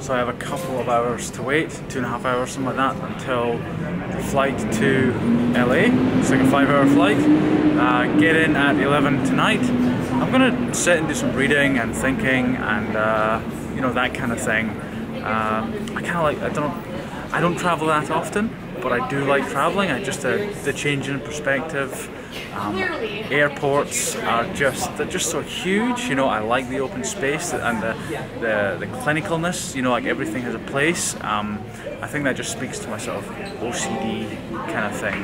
so I have a couple of hours to wait, 2.5 hours, something like that, until the flight to LA. It's like a 5-hour flight. Get in at 11 tonight. I'm gonna sit and do some reading and thinking and you know, that kind of thing. I kind of like, I don't travel that often, but I do like traveling. I just the change in perspective. Airports are they're just so huge. You know, I like the open space and the clinicalness. You know, like everything has a place. I think that just speaks to my sort of OCD kind of thing.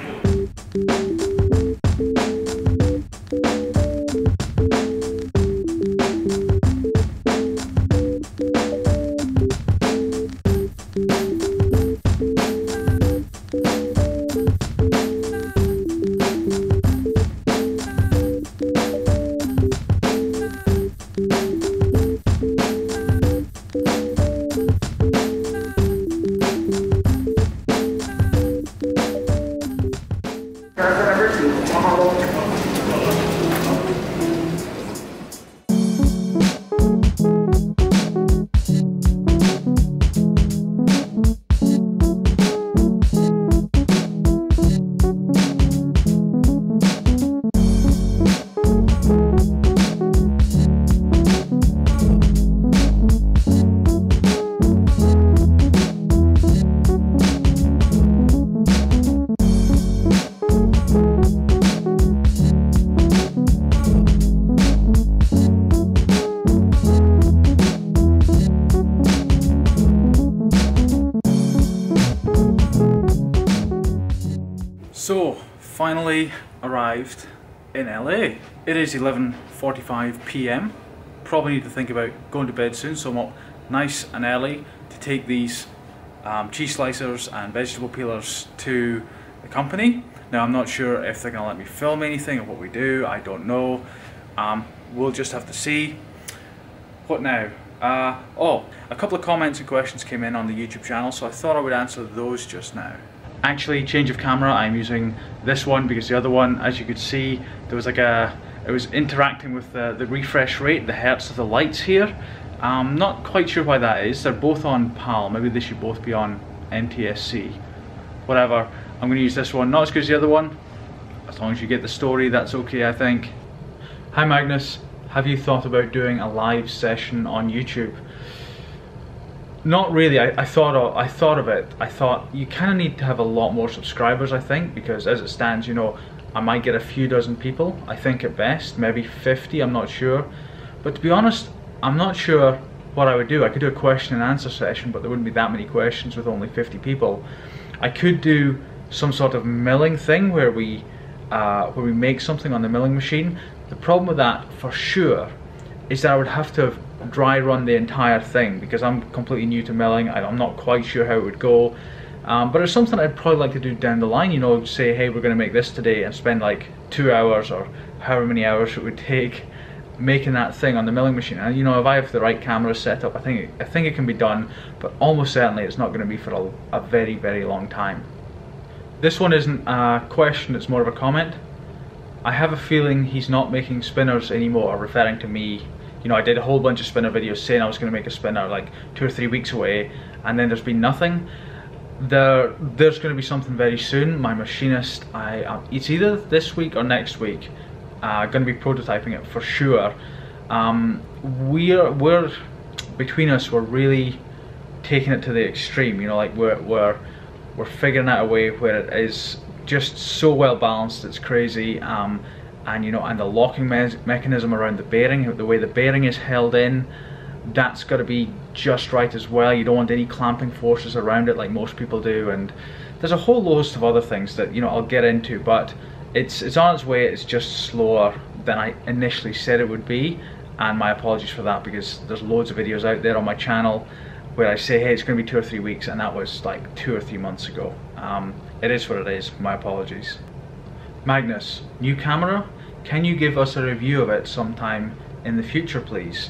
So, finally arrived in LA. It is 11:45 p.m. Probably need to think about going to bed soon, so I'm up nice and early to take these cheese slicers and vegetable peelers to the company. Now, I'm not sure if they're going to let me film anything of what we do. I don't know. We'll just have to see. What now? Oh, a couple of comments and questions came in on the YouTube channel, so I thought I would answer those just now. Actually, change of camera, I'm using this one because the other one, as you could see, there was like it was interacting with the refresh rate, the hertz of the lights here. I'm not quite sure why that is. They're both on PAL, maybe they should both be on NTSC. Whatever, I'm going to use this one, not as good as the other one. As long as you get the story, that's okay, I think. Hi Magnus, have you thought about doing a live session on YouTube? Not really. I thought of it. I thought you kind of need to have a lot more subscribers, I think, because as it stands, you know, I might get a few dozen people, I think at best, maybe 50, I'm not sure. But to be honest, I'm not sure what I would do. I could do a question and answer session, but there wouldn't be that many questions with only 50 people. I could do some sort of milling thing where we make something on the milling machine. The problem with that, for sure, is that I would have to dry run the entire thing because I'm completely new to milling. I'm not quite sure how it would go, but it's something I'd probably like to do down the line. You know, say, hey, we're going to make this today, and spend like 2 hours or however many hours it would take making that thing on the milling machine. And you know, if I have the right camera set up, I think it can be done, but almost certainly it's not going to be for a very, very long time. This one isn't a question, it's more of a comment. I have a feeling he's not making spinners anymore, referring to me. You know, I did a whole bunch of spinner videos saying I was going to make a spinner like 2 or 3 weeks away, and then there's been nothing. There's going to be something very soon. My machinist, it's either this week or next week, going to be prototyping it for sure. We're between us, we're really taking it to the extreme. You know, like we're figuring out a way where it is just so well balanced, it's crazy. And you know, and the locking mechanism around the bearing, the way the bearing is held in, that's got to be just right as well. You don't want any clamping forces around it like most people do, and there's a whole host of other things that, you know, I'll get into, but it's on its way. It's just slower than I initially said it would be, and my apologies for that, because there's loads of videos out there on my channel where I say, hey, it's going to be 2 or 3 weeks, and that was like 2 or 3 months ago. It is what it is. My apologies. Magnus, new camera? Can you give us a review of it sometime in the future, please?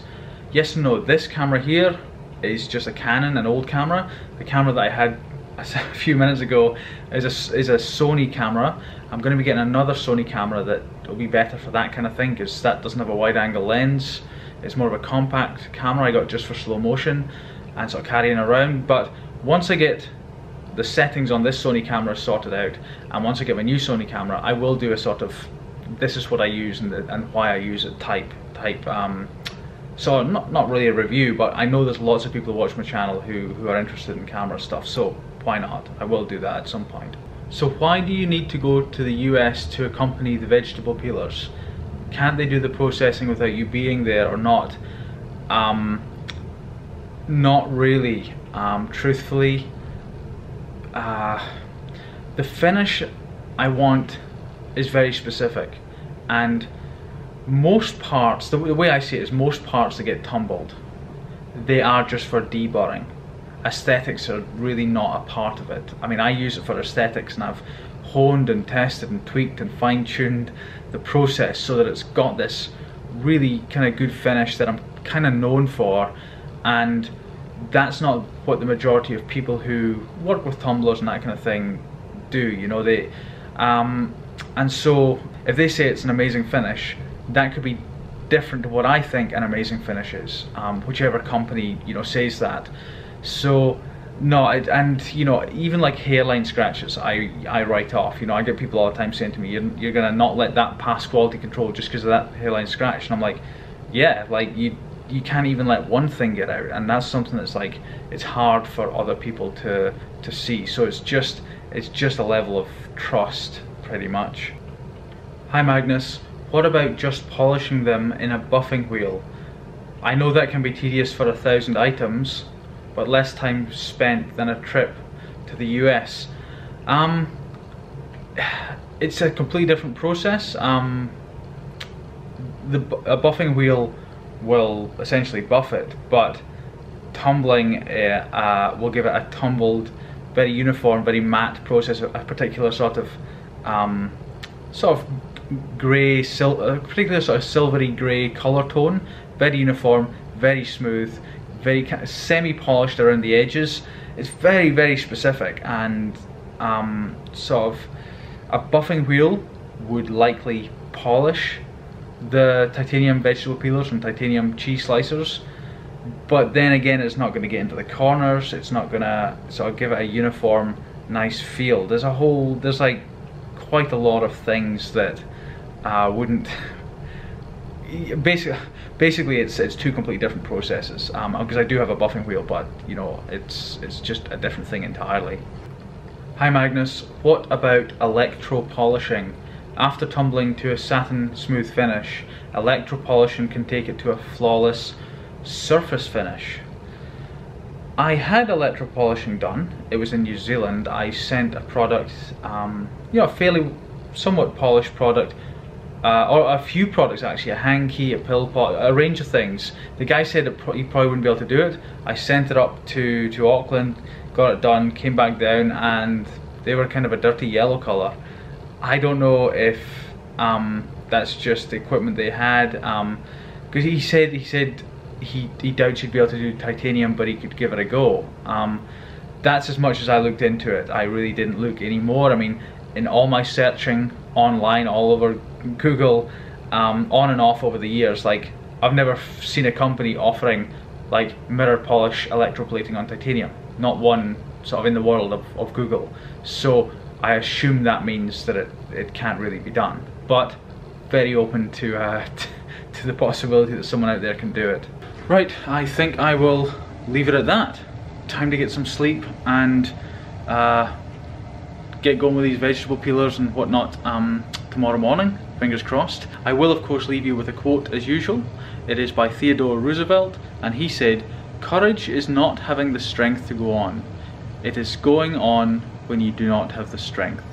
Yes and no. This camera here is just a Canon, an old camera. The camera that I had a few minutes ago is a Sony camera. I'm going to be getting another Sony camera that will be better for that kind of thing, because that doesn't have a wide angle lens. It's more of a compact camera I got just for slow motion. and sort of carrying around. But once I get the settings on this Sony camera sorted out, and once I get my new Sony camera, I will do a sort of, this is what I use and why I use it type. So not really a review, but I know there's lots of people who watch my channel who are interested in camera stuff, so why not? I will do that at some point. So why do you need to go to the US to accompany the vegetable peelers? Can't they do the processing without you being there or not? Not really. Truthfully, the finish I want is very specific, and most parts, the way I see it is most parts that get tumbled, they are just for deburring. Aesthetics are really not a part of it. I mean, I use it for aesthetics, and I've honed and tested and tweaked and fine-tuned the process so that it's got this really kind of good finish that I'm kind of known for, and that's not what the majority of people who work with tumblers and that kind of thing do, you know. They and so if they say it's an amazing finish, that could be different to what I think an amazing finish is, whichever company, you know, says that. So no, and you know, even like hairline scratches, I write off. You know, I get people all the time saying to me, you're gonna not let that pass quality control just because of that hairline scratch, and I'm like, yeah, like you can't even let one thing get out, and that's something that's like, it's hard for other people to see. So it's just a level of trust, pretty much. Hi Magnus, what about just polishing them in a buffing wheel? I know that can be tedious for 1,000 items, but less time spent than a trip to the US. It's a completely different process. A buffing wheel will essentially buff it, but tumbling will give it a tumbled, very uniform, very matte process, a particular sort of grey, particular sort of silvery grey colour tone, very uniform, very smooth, very kind of semi-polished around the edges. It's very, very specific, and sort of a buffing wheel would likely polish the titanium vegetable peelers and titanium cheese slicers, but then again, it's not going to get into the corners, it's not going to sort of give it a uniform, nice feel. There's like quite a lot of things that wouldn't. Basically, it's two completely different processes. Because I do have a buffing wheel, but you know, it's just a different thing entirely. Hi Magnus, what about electro polishing? After tumbling to a satin smooth finish, electro polishing can take it to a flawless surface finish. I had electro polishing done. It was in New Zealand. I sent a product, you know, a fairly somewhat polished product. Or a few products actually, a hang key, a pill pot, a range of things. The guy said he probably wouldn't be able to do it. I sent it up to Auckland, got it done, came back down, and they were kind of a dirty yellow colour. I don't know if that's just the equipment they had, because he said he doubts he'd be able to do titanium, but he could give it a go. That's as much as I looked into it. I really didn't look anymore. I mean, in all my searching online, all over Google, on and off over the years, like, I've never seen a company offering like mirror polish electroplating on titanium. Not one sort of in the world of Google. So I assume that means that it can't really be done, but very open to to the possibility that someone out there can do it. Right, I think I will leave it at that. Time to get some sleep and get going with these vegetable peelers and whatnot tomorrow morning, fingers crossed. I will of course leave you with a quote as usual. It is by Theodore Roosevelt, and he said, "Courage is not having the strength to go on. It is going on when you do not have the strength."